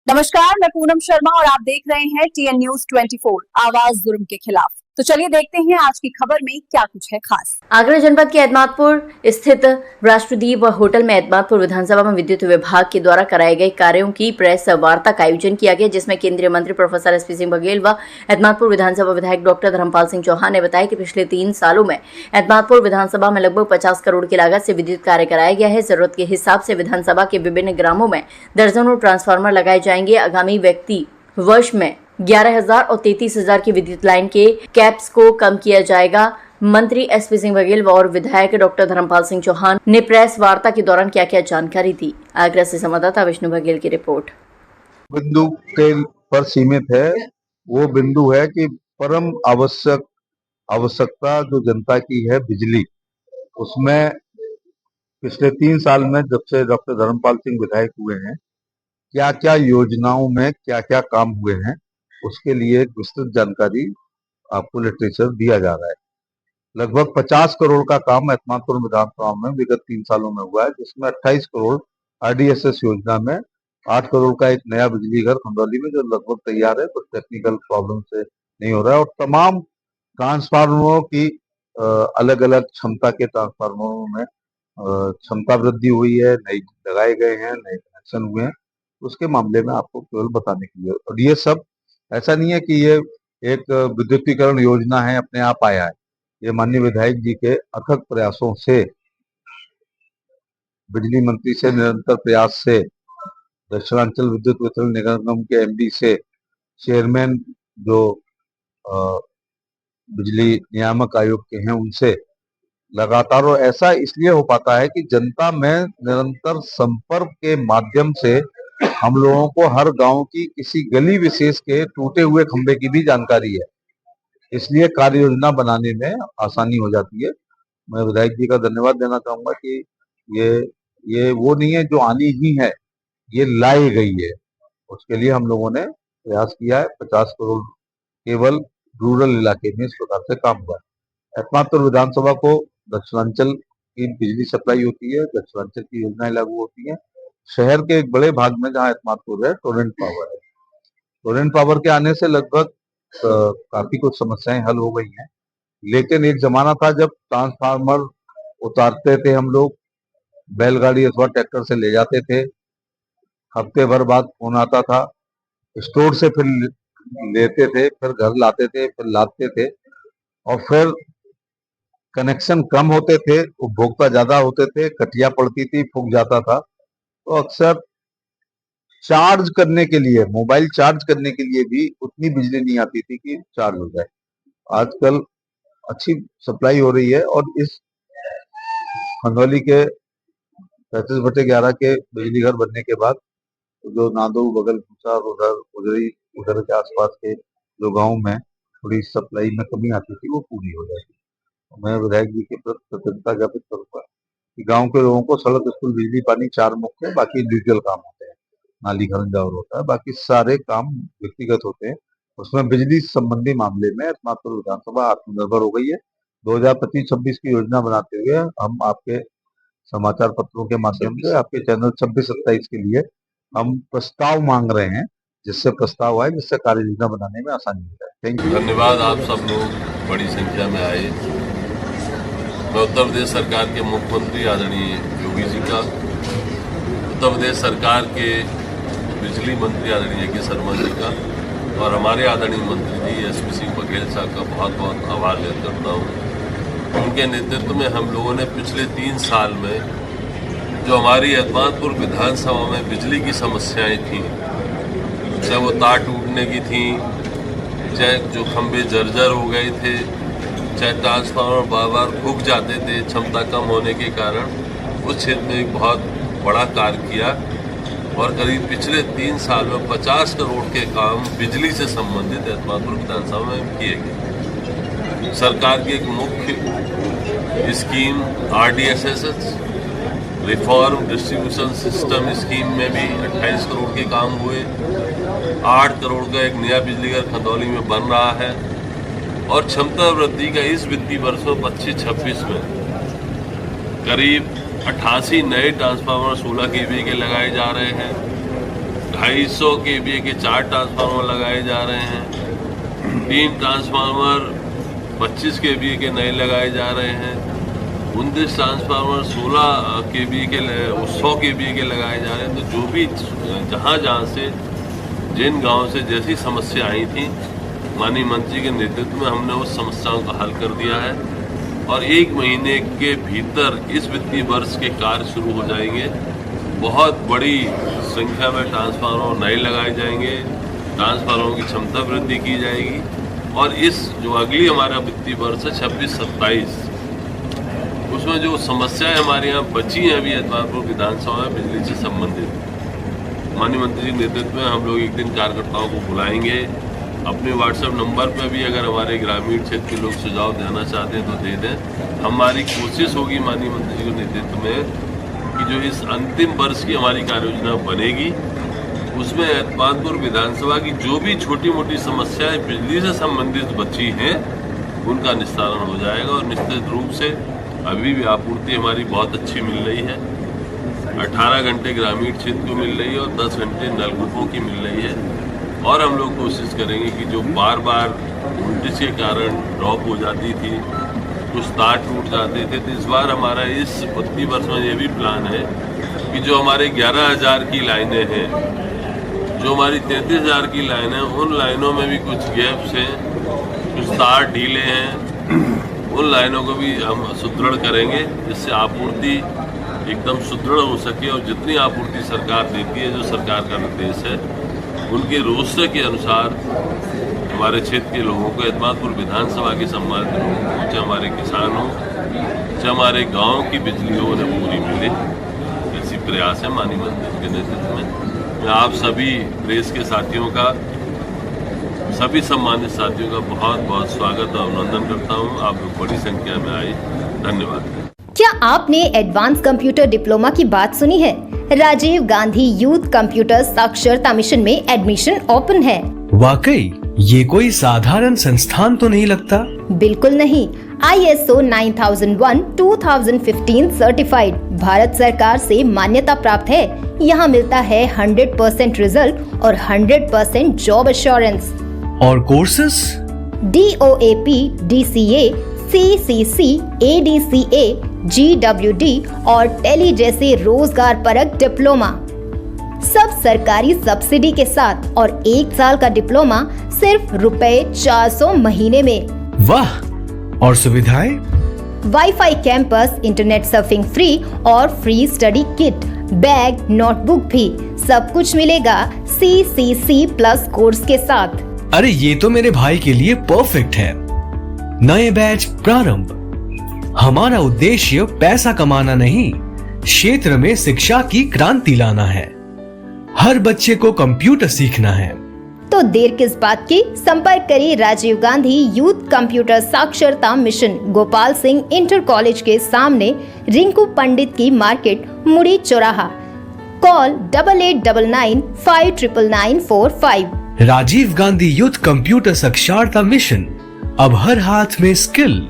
नमस्कार, मैं पूनम शर्मा और आप देख रहे हैं TN News 24 आवाज जुर्म के खिलाफ। तो चलिए देखते हैं आज की खबर में क्या कुछ है खास। आगरा जनपद के एतमादपुर स्थित राष्ट्रदीप होटल में एतमादपुर विधानसभा में विद्युत विभाग के द्वारा कराए गए कार्यों की प्रेस वार्ता का आयोजन किया गया, जिसमें केंद्रीय मंत्री प्रोफेसर SP सिंह बघेल व एतमादपुर विधानसभा विधायक डॉक्टर धर्मपाल सिंह चौहान ने बताया कि पिछले 3 सालों में एतमादपुर विधानसभा में लगभग 50 करोड़ की लागत से विद्युत कार्य कराया गया है। जरूरत के हिसाब से विधानसभा के विभिन्न ग्रामों में दर्जनों ट्रांसफार्मर लगाए जाएंगे। आगामी व्यक्ति वर्ष में 11,000 और 33,000 की विद्युत लाइन के कैप्स को कम किया जाएगा। मंत्री SP सिंह बघेल और विधायक डॉक्टर धर्मपाल सिंह चौहान ने प्रेस वार्ता के दौरान क्या क्या जानकारी दी। आगरा से संवाददाता विष्णु बघेल की रिपोर्ट। बिंदु के पर सीमित है, वो बिंदु है कि परम आवश्यकता जो जनता की है बिजली, उसमें पिछले 3 साल में जब से डॉक्टर धर्मपाल सिंह विधायक हुए हैं, क्या क्या योजनाओं में क्या क्या काम हुए हैं, उसके लिए एक विस्तृत जानकारी आपको लिटरेचर दिया जा रहा है। लगभग 50 करोड़ का काम एतमादपुर विधानसभा में विगत 3 सालों में हुआ है, जिसमें 28 करोड़ RDSS योजना में, 8 करोड़ का एक नया बिजली घर खंडौली में जो लगभग तैयार है, कुछ टेक्निकल प्रॉब्लम से नहीं हो रहा है, और तमाम ट्रांसफार्मरों की अलग अलग क्षमता के ट्रांसफार्मरों में क्षमता वृद्धि हुई है, नए लगाए गए हैं, नए कनेक्शन हुए हैं। उसके मामले में आपको केवल बताने के लिए, और ये सब ऐसा नहीं है कि ये एक विद्युतीकरण योजना है अपने आप आया है। ये माननीय विधायक जी के अथक प्रयासों से, बिजली मंत्री से निरंतर प्रयास से, दक्षिणांचल विद्युत वितरण निगम के MD से, चेयरमैन जो बिजली नियामक आयोग के हैं उनसे लगातार, और ऐसा इसलिए हो पाता है कि जनता में निरंतर संपर्क के माध्यम से हम लोगों को हर गांव की किसी गली विशेष के टूटे हुए खंभे की भी जानकारी है, इसलिए कार्य योजना बनाने में आसानी हो जाती है। मैं विधायक जी का धन्यवाद देना चाहूंगा कि ये वो नहीं है जो आनी ही है, ये लाई गई है। उसके लिए हम लोगों ने प्रयास किया है। 50 करोड़ केवल रूरल इलाके में इस प्रकार से काम हुआ है। एतमादपुर विधानसभा को दक्षिणांचल की बिजली सप्लाई होती है, दक्षिणांचल की योजनाएं लागू होती हैं। शहर के एक बड़े भाग में जहाँ एतमादपुर है, टोरेंट पावर है। टोरेंट पावर के आने से लगभग काफी कुछ समस्याएं हल हो गई हैं, लेकिन एक जमाना था जब ट्रांसफार्मर उतारते थे हम लोग, बैलगाड़ी अथवा ट्रैक्टर से ले जाते थे, हफ्ते भर बाद फोन आता था, स्टोर से फिर लेते थे, फिर घर लाते थे, फिर लादते थे, और फिर कनेक्शन कम होते थे, उपभोक्ता ज्यादा होते थे, कटिया पड़ती थी, फूक जाता था, तो अक्सर चार्ज करने के लिए, मोबाइल चार्ज करने के लिए भी उतनी बिजली नहीं आती थी कि चार्ज हो जाए। आजकल अच्छी सप्लाई हो रही है, और इस खंडौली के 35/11 के बिजली घर बनने के बाद जो नादो, बगल पूछा, उधर के आसपास के जो गांव में थोड़ी सप्लाई में कमी आती थी, वो पूरी हो जाएगी। मैं विधायक जी के प्रति कृतज्ञता ज्ञापित करूंगा कि गांव के लोगों को सड़क, स्कूल, बिजली, पानी 4 मुख्य, बाकी इंडिविजुअल काम होते हैं। नाली खरंजावर होता है, बाकी सारे काम व्यक्तिगत होते हैं। उसमें बिजली संबंधी मामले में एतमादपुर विधानसभा आत्मनिर्भर हो गई है। 2025-26 की योजना बनाते हुए हम आपके समाचार पत्रों के माध्यम से, आपके चैनल 26-27 के लिए हम प्रस्ताव मांग रहे हैं, जिससे प्रस्ताव आए, जिससे कार्य योजना बनाने में आसानी हो जाए। Thank you. धन्यवाद, आप सब लोग बड़ी संख्या में आए। मैं उत्तर प्रदेश सरकार के मुख्यमंत्री आदरणीय योगी जी का, उत्तर प्रदेश सरकार के बिजली मंत्री आदरणीय के शर्मा जी का, और हमारे आदरणीय मंत्री जी SP सिंह बघेल साहब का बहुत बहुत आभार व्यक्त करता हूँ। उनके नेतृत्व में हम लोगों ने पिछले 3 साल में जो हमारी एतमादपुर विधानसभा में बिजली की समस्याएं थी, चाहे वो तार टूटने की थी, चाहे जो खंभे जर्जर हो गए थे, चाहे ट्रांसफार्मर बार बार फूक जाते थे क्षमता कम होने के कारण, उस क्षेत्र में एक बहुत बड़ा कार्य किया, और करीब पिछले 3 साल में 50 करोड़ के काम बिजली से संबंधित एतमादपुर विधानसभा में किए गए। सरकार की एक मुख्य scheme RDSS reform distribution system scheme में भी 28 करोड़ के काम हुए। 8 करोड़ का एक नया बिजली घर खंदौली में बन रहा है, और क्षमता वृद्धि का इस वित्तीय वर्ष 25-26 में करीब 88 नए ट्रांसफार्मर 16 kV के लगाए जा रहे हैं। 250 kVA के 4 ट्रांसफार्मर लगाए जा रहे हैं, 3 ट्रांसफार्मर 25 kVA के नए लगाए जा रहे हैं, 29 ट्रांसफार्मर 16 kVA के 100 kVA के लगाए जा रहे हैं। तो जो भी जहाँ से जिन गांव से जैसी समस्या आई थी, माननीय मंत्री के नेतृत्व में हमने उस समस्याओं का हल कर दिया है और 1 महीने के भीतर इस वित्तीय वर्ष के कार्य शुरू हो जाएंगे। बहुत बड़ी संख्या में ट्रांसफार्मर नए लगाए जाएंगे, ट्रांसफार्मरों की क्षमता वृद्धि की जाएगी और इस जो अगली हमारा वित्तीय वर्ष है 26-27, उसमें जो समस्याएं हमारे यहाँ बची हैं अभी एतमादपुर विधानसभा में बिजली से संबंधित, माननीय मंत्री जी नेतृत्व में हम लोग एक दिन कार्यकर्ताओं को बुलाएंगे। अपने व्हाट्सएप नंबर पर भी अगर हमारे ग्रामीण क्षेत्र के लोग सुझाव देना चाहते हैं तो दे दें। हमारी कोशिश होगी माननीय मंत्री जी के नेतृत्व में कि जो इस अंतिम वर्ष की हमारी कार्य योजना बनेगी उसमें एतमादपुर विधानसभा की जो भी छोटी मोटी समस्याएं बिजली से संबंधित बची हैं उनका निस्तारण हो जाएगा और निश्चित रूप से अभी भी आपूर्ति हमारी बहुत अच्छी मिल रही है। 18 घंटे ग्रामीण क्षेत्र को मिल रही है और 10 घंटे नलकूपों की मिल रही है और हम लोग कोशिश करेंगे कि जो बार बार वोल्टेज के कारण ड्रॉप हो जाती थी, कुछ तार टूट जाते थे, तो इस बार हमारा इस वित्तीय वर्ष में ये भी प्लान है कि जो हमारे 11,000 की लाइनें हैं, जो हमारी 33,000 की लाइन है, उन लाइनों में भी कुछ गैप्स हैं, कुछ तार ढीले हैं, उन लाइनों को भी हम सुदृढ़ करेंगे जिससे आपूर्ति एकदम सुदृढ़ हो सके और जितनी आपूर्ति सरकार देती है, जो सरकार का निर्देश है, उनके रोस्टर के अनुसार हमारे क्षेत्र के लोगों को, एतमादपुर विधानसभा के सम्मानित लोगों को, चाहे हमारे किसान हो, चाहे हमारे गांव की बिजली हो, उन्हें पूरी मिले, ऐसी प्रयास है माननीय मंत्री के नेतृत्व में। मैं आप सभी प्रेस के साथियों का, सभी सम्मानित साथियों का बहुत बहुत स्वागत और अभिनंदन करता हूँ। आप लोग बड़ी संख्या में आए, धन्यवाद। क्या आपने एडवांस कंप्यूटर डिप्लोमा की बात सुनी है? राजीव गांधी यूथ कंप्यूटर साक्षरता मिशन में एडमिशन ओपन है। वाकई ये कोई साधारण संस्थान तो नहीं लगता? बिल्कुल नहीं। ISO 9001:2015 सर्टिफाइड, भारत सरकार से मान्यता प्राप्त है। यहाँ मिलता है 100% रिजल्ट और 100% जॉब एश्योरेंस। और courses? DOAP, DCA, CCC, ADCA, GWD और टेली जैसे रोजगार परक डिप्लोमा, सब सरकारी सब्सिडी के साथ और 1 साल का डिप्लोमा सिर्फ ₹400 महीने में। वाह! और सुविधाएं? Wifi campus, internet surfing free और free study kit, bag, notebook भी, सब कुछ मिलेगा CCC प्लस कोर्स के साथ। अरे ये तो मेरे भाई के लिए परफेक्ट है। नए बैच प्रारंभ। हमारा उद्देश्य पैसा कमाना नहीं, क्षेत्र में शिक्षा की क्रांति लाना है। हर बच्चे को कंप्यूटर सीखना है। तो देर किस बात की? संपर्क करिए राजीव गांधी यूथ कंप्यूटर साक्षरता मिशन, गोपाल सिंह इंटर कॉलेज के सामने, रिंकू पंडित की मार्केट, मुड़ी चौराहा। Call 8899599945। Rajiv Gandhi youth computer साक्षरता मिशन, अब हर हाथ में स्किल।